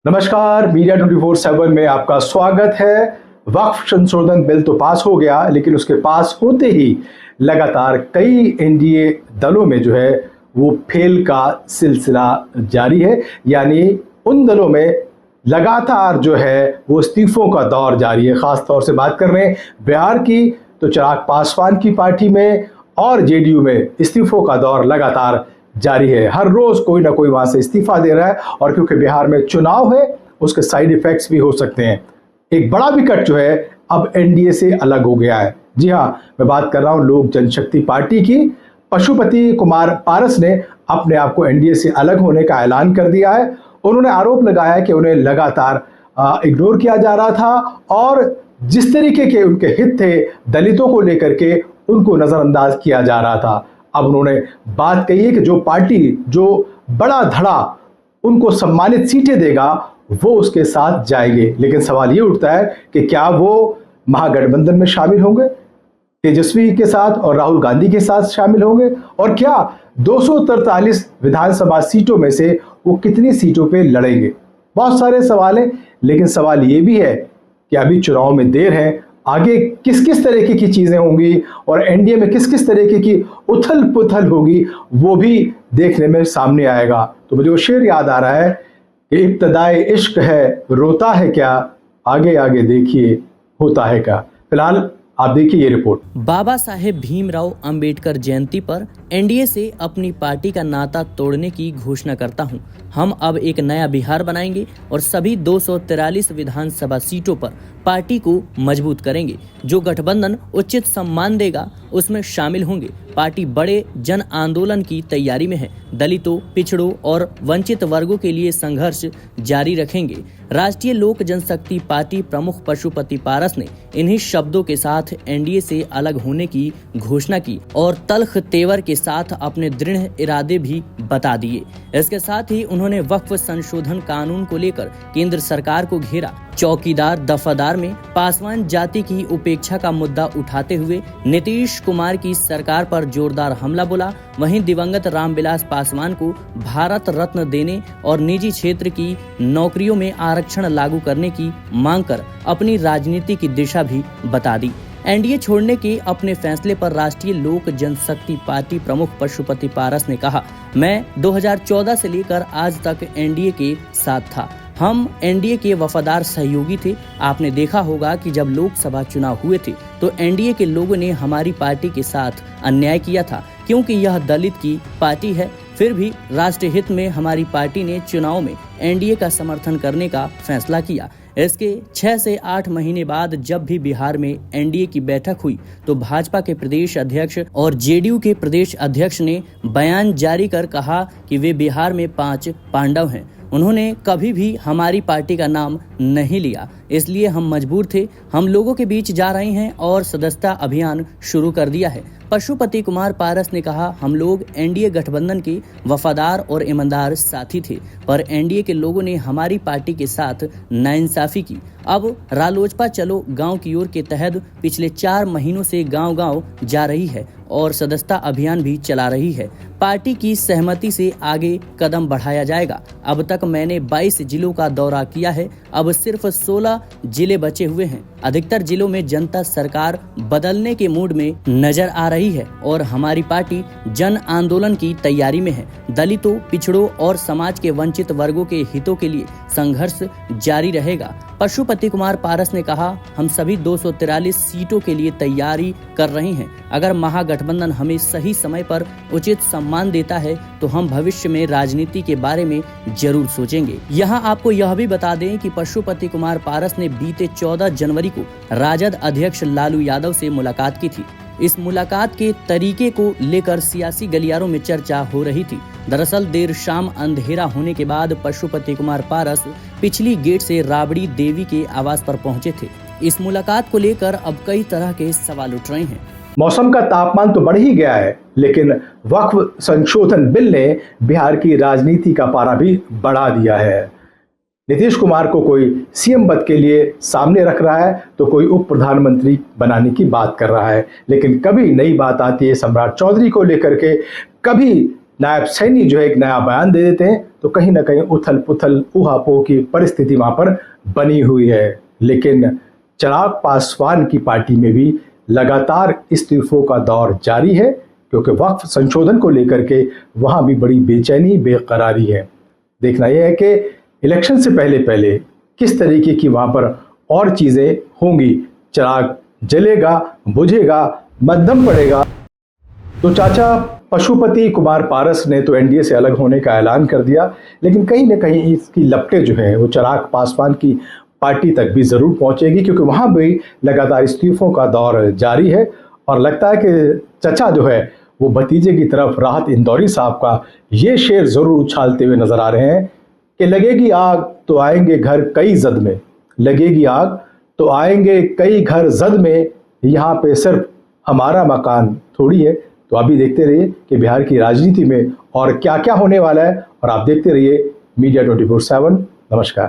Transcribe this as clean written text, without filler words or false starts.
नमस्कार, मीडिया 24/7 में आपका स्वागत है। वक्फ संशोधन बिल तो पास हो गया, लेकिन उसके पास होते ही लगातार कई एनडीए दलों में जो है वो फेल का सिलसिला जारी है। यानी उन दलों में लगातार जो है वो इस्तीफों का दौर जारी है। खास तौर से बात कर रहे हैं बिहार की, तो चिराग पासवान की पार्टी में और जेडीयू में इस्तीफों का दौर लगातार जारी है। हर रोज कोई ना कोई वहां से इस्तीफा दे रहा है, और क्योंकि बिहार में चुनाव है उसके साइड इफेक्ट्स भी हो सकते हैं। एक बड़ा विकेट जो है अब एनडीए से अलग हो गया है। जी हाँ, मैं बात कर रहा हूं लोक जनशक्ति पार्टी की। पशुपति कुमार पारस ने अपने आप को एनडीए से अलग होने का ऐलान कर दिया है। उन्होंने आरोप लगाया कि उन्हें लगातार इग्नोर किया जा रहा था, और जिस तरीके के उनके हित थे दलितों को लेकर के उनको नजरअंदाज किया जा रहा था। अब उन्होंने बात कही है कि जो पार्टी जो बड़ा धड़ा उनको सम्मानित सीटें देगा वो उसके साथ जाएंगे। लेकिन सवाल ये उठता है कि क्या वो महागठबंधन में शामिल होंगे, तेजस्वी के साथ और राहुल गांधी के साथ शामिल होंगे, और क्या 243 विधानसभा सीटों में से वो कितनी सीटों पे लड़ेंगे। बहुत सारे सवाल हैं, लेकिन सवाल ये भी है कि अभी चुनाव में देर है, आगे किस किस तरीके की चीजें होंगी और एनडीए में किस किस तरीके की उथल पुथल होगी वो भी देखने में सामने आएगा। तो मुझे वो शेर याद आ रहा है कि इब्तदाए इश्क है रोता है क्या, आगे आगे देखिए होता है क्या। फिलहाल आप देखिए ये रिपोर्ट। बाबा साहेब भीमराव अंबेडकर जयंती पर एनडीए से अपनी पार्टी का नाता तोड़ने की घोषणा करता हूं। हम अब एक नया बिहार बनाएंगे और सभी 243 विधानसभा सीटों पर पार्टी को मजबूत करेंगे। जो गठबंधन उचित सम्मान देगा उसमें शामिल होंगे। पार्टी बड़े जन आंदोलन की तैयारी में है। दलितों, पिछड़ों और वंचित वर्गों के लिए संघर्ष जारी रखेंगे। राष्ट्रीय लोक जनशक्ति पार्टी प्रमुख पशुपति पारस ने इन्हीं शब्दों के साथ एनडीए से अलग होने की घोषणा की और तल्ख तेवर के साथ अपने दृढ़ इरादे भी बता दिए। इसके साथ ही उन्होंने वक्फ संशोधन कानून को लेकर केंद्र सरकार को घेरा। चौकीदार दफादार में पासवान जाति की उपेक्षा का मुद्दा उठाते हुए नीतीश कुमार की सरकार पर जोरदार हमला बोला। वहीं दिवंगत रामविलास पासवान को भारत रत्न देने और निजी क्षेत्र की नौकरियों में आरक्षण लागू करने की मांग कर अपनी राजनीति की दिशा भी बता दी। एनडीए छोड़ने के अपने फैसले पर राष्ट्रीय लोक जनशक्ति पार्टी प्रमुख पशुपति पारस ने कहा, मैं 2014 से लेकर आज तक एनडीए के साथ था। हम एनडीए के वफादार सहयोगी थे। आपने देखा होगा कि जब लोकसभा चुनाव हुए थे तो एनडीए के लोगों ने हमारी पार्टी के साथ अन्याय किया था, क्योंकि यह दलित की पार्टी है। फिर भी राष्ट्रीय हित में हमारी पार्टी ने चुनाव में एनडीए का समर्थन करने का फैसला किया। इसके 6 से 8 महीने बाद जब भी बिहार में एनडीए की बैठक हुई तो भाजपा के प्रदेश अध्यक्ष और जेडीयू के प्रदेश अध्यक्ष ने बयान जारी कर कहा कि वे बिहार में 5 पांडव हैं। उन्होंने कभी भी हमारी पार्टी का नाम नहीं लिया, इसलिए हम मजबूर थे। हम लोगों के बीच जा रहे हैं और सदस्यता अभियान शुरू कर दिया है। पशुपति कुमार पारस ने कहा, हम लोग एनडीए गठबंधन के वफादार और ईमानदार साथी थे, पर एनडीए के लोगों ने हमारी पार्टी के साथ नाइंसाफी की। अब रालोजपा चलो गांव की ओर के तहत पिछले 4 महीनों से गांव-गांव जा रही है और सदस्यता अभियान भी चला रही है। पार्टी की सहमति से आगे कदम बढ़ाया जाएगा। अब तक मैंने 22 जिलों का दौरा किया है, अब सिर्फ 16 जिले बचे हुए हैं। अधिकतर जिलों में जनता सरकार बदलने के मूड में नजर आ रही है और हमारी पार्टी जन आंदोलन की तैयारी में है। दलितों, पिछड़ों और समाज के वंचित वर्गों के हितों के लिए संघर्ष जारी रहेगा। पशुपति कुमार पारस ने कहा, हम सभी 243 सीटों के लिए तैयारी कर रहे हैं। अगर महागठबंधन हमें सही समय पर उचित सम्मान देता है तो हम भविष्य में राजनीति के बारे में जरूर सोचेंगे। यहाँ आपको यह भी बता दें कि पशुपति कुमार पारस ने बीते 14 जनवरी को राजद अध्यक्ष लालू यादव से मुलाकात की थी। इस मुलाकात के तरीके को लेकर सियासी गलियारों में चर्चा हो रही थी। दरअसल देर शाम अंधेरा होने के बाद पशुपति कुमार पारस पिछली गेट से राबड़ी देवी के आवास पर पहुंचे थे। इस मुलाकात को लेकर अब कई तरह के सवाल उठ रहे हैं। मौसम का तापमान तो बढ़ ही गया है, लेकिन वक्फ संशोधन बिल ने बिहार की राजनीति का पारा भी बढ़ा दिया है। नीतीश कुमार को कोई सीएम पद के लिए सामने रख रहा है तो कोई उप प्रधानमंत्री बनाने की बात कर रहा है, लेकिन कभी नई बात आती है सम्राट चौधरी को लेकर के, कभी नायब सैनी जो है एक नया बयान दे देते हैं तो कहीं ना कहीं उथल पुथल ऊहापोह की परिस्थिति वहां पर बनी हुई है। लेकिन चिराग पासवान की पार्टी में भी लगातार इस्तीफों का दौर जारी है, क्योंकि वक्फ संशोधन को लेकर के वहां भी बड़ी बेचैनी बेकरारी है। देखना यह है कि इलेक्शन से पहले पहले किस तरीके की वहां पर और चीजें होंगी। चिराग जलेगा, बुझेगा, मध्यम पड़ेगा। तो चाचा पशुपति कुमार पारस ने तो एनडीए से अलग होने का ऐलान कर दिया, लेकिन कहीं ना कहीं इसकी लपटें जो है वो चिराग पासवान की पार्टी तक भी जरूर पहुंचेगी, क्योंकि वहां भी लगातार इस्तीफों का दौर जारी है। और लगता है कि चचा जो है वो भतीजे की तरफ राहत इंदौरी साहब का ये शेर जरूर उछालते हुए नजर आ रहे हैं कि लगेगी आग तो आएंगे घर कई जद में, लगेगी आग तो आएंगे कई घर जद में, यहाँ पे सिर्फ हमारा मकान थोड़ी है। तो अभी देखते रहिए कि बिहार की राजनीति में और क्या क्या होने वाला है, और आप देखते रहिए मीडिया 24/7। नमस्कार।